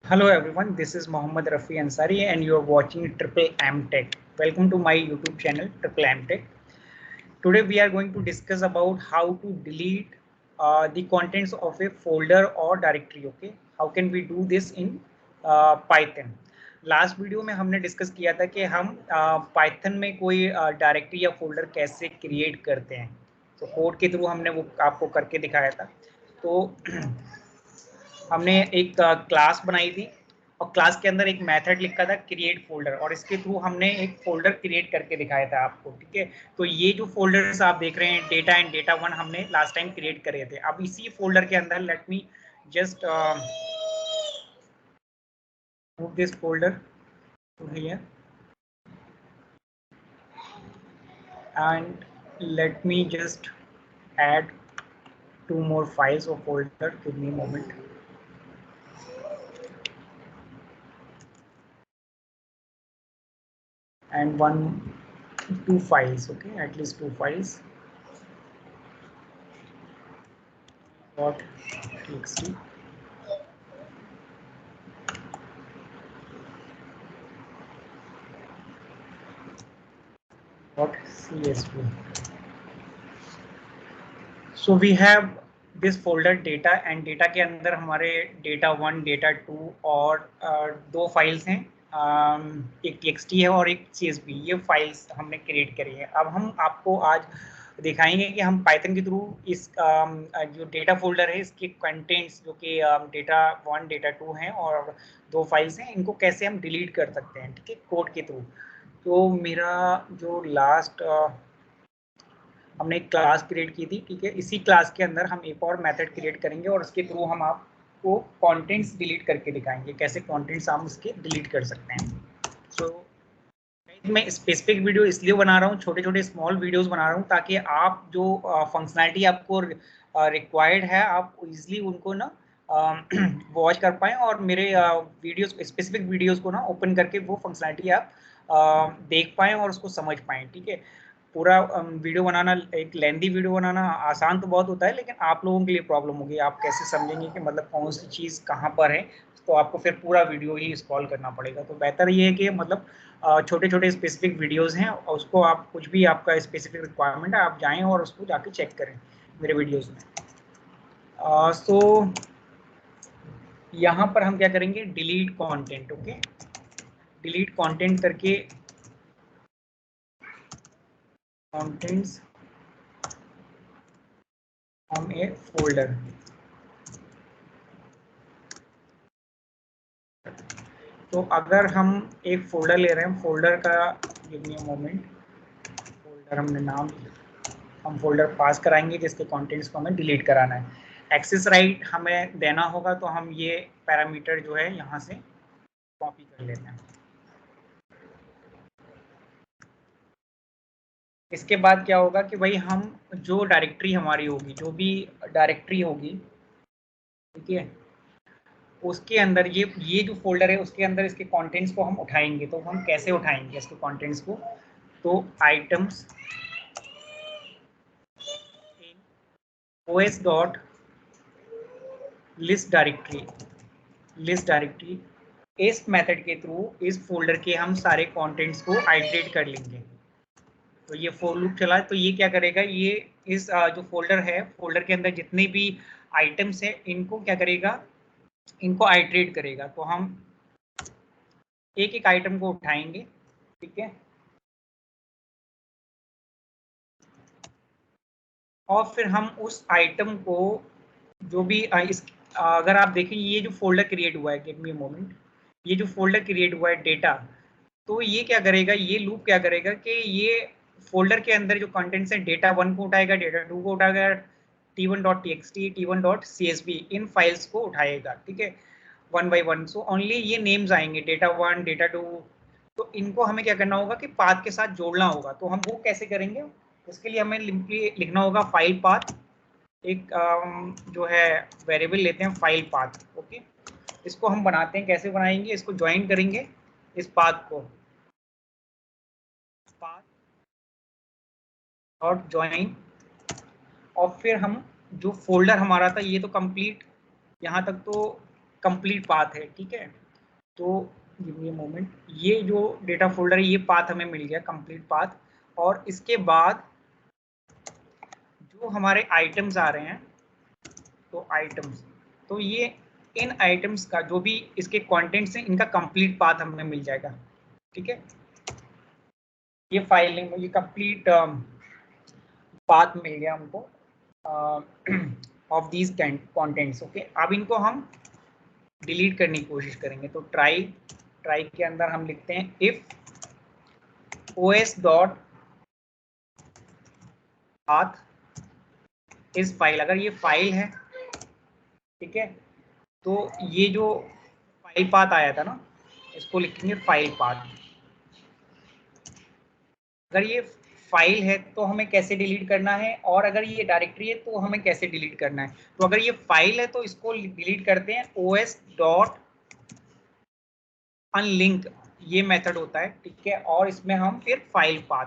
Hello everyone, this is Mohammad Rafi Ansari and you are watching Triple M Tech. Welcome to my YouTube channel Triple M Tech. Today we are going to discuss about how to delete the contents of a folder or directory. Okay, how can we do this in Python? Last video में हमने discuss किया था कि हम Python में कोई directory या folder कैसे क्रिएट करते हैं, तो कोड के थ्रू हमने वो आपको करके दिखाया था। तो हमने एक क्लास बनाई थी और क्लास के अंदर एक मेथड लिखा था क्रिएट फोल्डर, और इसके थ्रू हमने एक फोल्डर क्रिएट करके दिखाया था आपको। ठीक है, तो ये जो फोल्डर्स आप देख रहे हैं डेटा एंड डेटा वन हमने लास्ट टाइम क्रिएट करे थे। अब इसी फोल्डर के अंदर let me just move this folder to here and let me just add two more files or folder. Give me a moment. And two files, okay, at least two files. .txt .csv. So we have this folder data and data के अंदर हमारे data 1, data 2 और दो files हैं, एक txt है और एक csv। ये फाइल्स हमने क्रिएट करी है। अब हम आपको आज दिखाएंगे कि हम पाइथन के थ्रू इस जो डेटा फोल्डर है इसके कंटेंट्स जो कि डेटा 1, डेटा 2 हैं और दो फाइल्स हैं, इनको कैसे हम डिलीट कर सकते हैं। ठीक है, कोड के थ्रू। तो मेरा जो लास्ट हमने एक क्लास क्रिएट की थी, ठीक है, इसी क्लास के अंदर हम एक और मेथड क्रिएट करेंगे और उसके थ्रू हम आपको कंटेंट्स डिलीट करके दिखाएंगे, कैसे कंटेंट्स हम उसके डिलीट कर सकते हैं। सो मैं स्पेसिफिक वीडियो इसलिए बना रहा हूँ, छोटे छोटे स्मॉल वीडियोस बना रहा हूँ, ताकि आप जो फंक्शनैलिटी आपको रिक्वायर्ड है आप इजीली उनको ना वॉच कर पाएँ और मेरे वीडियोस, स्पेसिफिक वीडियोस को ना ओपन करके वो फंक्शनैलिटी आप देख पाएँ और उसको समझ पाएँ। ठीक है, पूरा वीडियो बनाना, एक लेंथी वीडियो बनाना आसान तो बहुत होता है, लेकिन आप लोगों के लिए प्रॉब्लम होगी, आप कैसे समझेंगे कि मतलब कौन सी चीज़ कहाँ पर है, तो आपको फिर पूरा वीडियो ही स्क्रॉल करना पड़ेगा। तो बेहतर ये है कि मतलब छोटे छोटे स्पेसिफिक वीडियोज़ हैं और उसको आप कुछ भी आपका स्पेसिफिक रिक्वायरमेंट है आप जाएँ और उसको जाके चेक करें मेरे वीडियोज़ में। सो यहाँ पर हम क्या करेंगे, delete content. Okay, delete content करके कंटेंट्स फ्रॉम ए फोल्डर। तो अगर हम एक फोल्डर ले रहे हैं, फोल्डर का give me a moment, folder हमने नाम, हम फोल्डर पास कराएंगे जिसके कंटेंट्स को हमें डिलीट कराना है। एक्सेस राइट हमें देना होगा, तो हम ये पैरामीटर जो है यहाँ से कॉपी कर लेते हैं। इसके बाद क्या होगा कि भाई हम जो डायरेक्टरी हमारी होगी, जो भी डायरेक्टरी होगी, ठीक है, उसके अंदर ये जो फोल्डर है उसके अंदर इसके कंटेंट्स को हम उठाएंगे। तो हम कैसे उठाएंगे इसके कंटेंट्स को, तो items os dot list directory, इस मेथड के थ्रू इस फोल्डर के हम सारे कंटेंट्स को आइटरेट कर लेंगे। तो ये फॉर लूप चला, तो ये क्या करेगा, ये इस जो फोल्डर है, फोल्डर के अंदर जितने भी आइटम्स है इनको क्या करेगा, इनको आइटरेट करेगा। तो हम एक एक आइटम को उठाएंगे, ठीक है, और फिर हम उस आइटम को जो भी अगर आप देखें ये जो फोल्डर क्रिएट हुआ है, गिव मी अ मोमेंट, ये जो फोल्डर क्रिएट हुआ है डेटा, तो ये क्या करेगा, ये लूप क्या करेगा कि ये फोल्डर के अंदर जो कंटेंट्स है डेटा वन को उठाएगा, डेटा टू को उठाएगा, t1.txt, t1.csv, इन फाइल्स को उठाएगा। ठीक है, one by one. So only ये नेम्स आएंगे, डेटा वन, डेटा टू। तो इनको हमें क्या करना होगा कि पाथ के साथ जोड़ना होगा। तो हम वो कैसे करेंगे, उसके लिए हमें लिखना होगा फाइल पाथ। एक जो है वेरिएबल लेते हैं फाइल पाथ। ओके, इसको हम बनाते हैं, कैसे बनाएंगे, इसको ज्वाइन करेंगे इस पाथ को, पाथ डॉट ज्वाइन, और फिर हम जो फोल्डर हमारा था ये तो कंप्लीट यहाँ तक तो कंप्लीट पाथ है, ठीक है। तो गिव मी अ मोमेंट, ये जो डेटा फोल्डर है ये पाथ हमें मिल गया, कंप्लीट पाथ। और इसके बाद जो हमारे आइटम्स आ रहे हैं, तो आइटम्स, तो ये इन आइटम्स का जो भी इसके कंटेंट्स हैं इनका कंप्लीट पाथ हमें मिल जाएगा, ठीक है। ये फाइल नेम, ये कंप्लीट पाथ मिल गया हमको ऑफ दीज कंटेंट्स, ओके। अब इनको हम डिलीट करने की कोशिश करेंगे, तो ट्राई के अंदर हम लिखते हैं इफ os डॉट पाथ इस फाइल, अगर ये फाइल है, ठीक है, तो ये जो फाइल पाथ आया था ना, इसको लिखेंगे फाइल पाथ। अगर ये फाइल है तो हमें कैसे डिलीट करना है, और अगर ये डायरेक्टरी है तो हमें कैसे डिलीट करना है। तो अगर ये फाइल है तो इसको डिलीट करते हैं os डॉट अनलिंक, ये मेथड होता है, ठीक है। और इसमें हम फिर फाइल पाथ,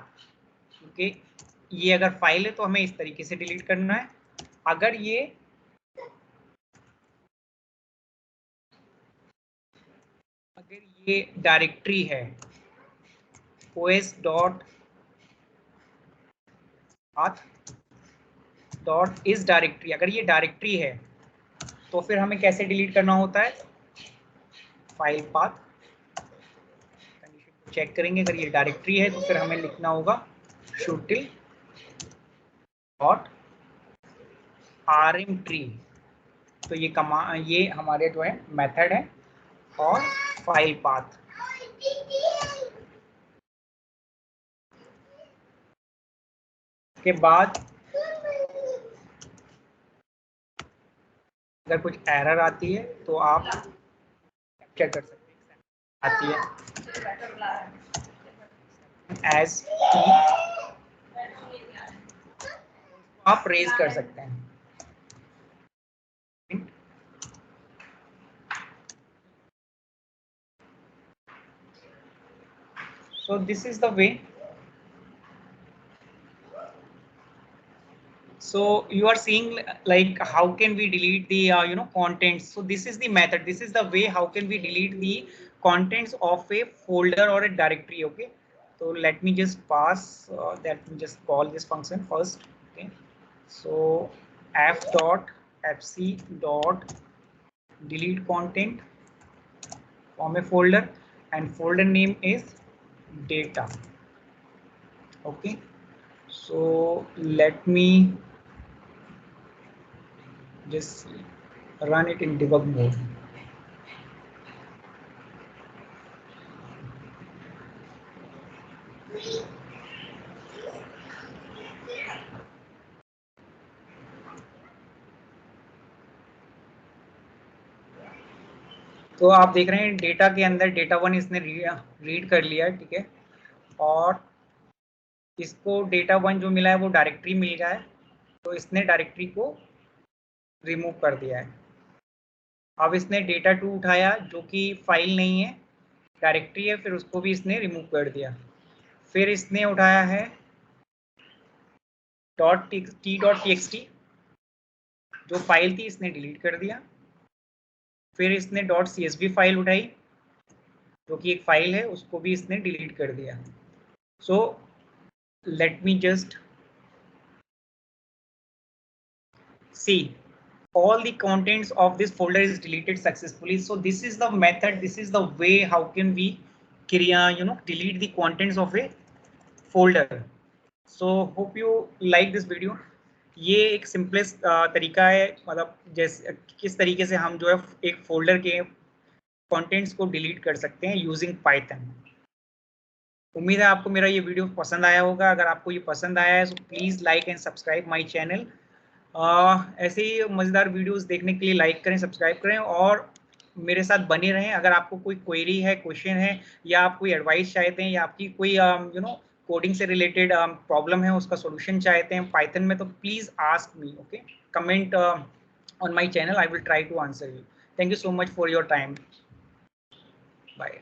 क्योंकि ये अगर फाइल है तो हमें इस तरीके से डिलीट करना है। अगर ये डायरेक्टरी है os डॉट पाथ डॉट इस डायरेक्टरी, अगर ये डायरेक्टरी है तो फिर हमें कैसे डिलीट करना होता है, फाइल पाथ। कंडीशन को चेक करेंगे, अगर ये डायरेक्टरी है तो फिर हमें लिखना होगा शूटिल डॉट rm ट्री। तो ये हमारे जो है मेथड है और फाइल पाथ। के बाद अगर कुछ एरर आती है तो आप कैप्चर कर सकते हैं, आती है एज की, आप रेज कर सकते हैं। So this is the way. So you are seeing like how can we delete the contents. So this is the method, this is the way how can we delete the contents of a folder or a directory, okay. So let me just pass that, just call this function first, okay. So f dot fc dot delete content from a folder, and folder name is data, okay. So let me just run it in debug mode. तो आप देख रहे हैं data के अंदर data one इसने read कर लिया है, ठीक है। और इसको डेटा वन जो मिला है वो डायरेक्टरी मिल गया है, तो इसने डायरेक्टरी को रिमूव कर दिया है। अब इसने डेटा टू उठाया जो कि फाइल नहीं है, डायरेक्टरी है, फिर उसको भी इसने रिमूव कर दिया। फिर इसने उठाया है .t.txt जो फाइल थी, इसने डिलीट कर दिया। फिर इसने .csv फाइल उठाई जो कि एक फाइल है, उसको भी इसने डिलीट कर दिया। So let me just see all the contents of this folder is deleted successfully. So this is the method, this is the way how can we delete the contents of a folder. So hope you like this video. ये एक simplest तरीका है, मतलब जैसे किस तरीके से हम जो है एक फोल्डर के कंटेंट्स को डिलीट कर सकते हैं यूजिंग पाइथन। उम्मीद है आपको मेरा ये वीडियो पसंद आया होगा। अगर आपको ये पसंद आया है तो please like and subscribe my channel. ऐसे ही मज़ेदार वीडियोस देखने के लिए लाइक करें, सब्सक्राइब करें और मेरे साथ बने रहें। अगर आपको कोई क्वेरी है, क्वेश्चन है, या आप कोई एडवाइस चाहते हैं, या आपकी कोई कोडिंग से रिलेटेड प्रॉब्लम है, उसका सॉल्यूशन चाहते हैं पाइथन में, तो please ask me, okay. Comment on my channel, I will try to answer you. Thank you so much for your time. Bye.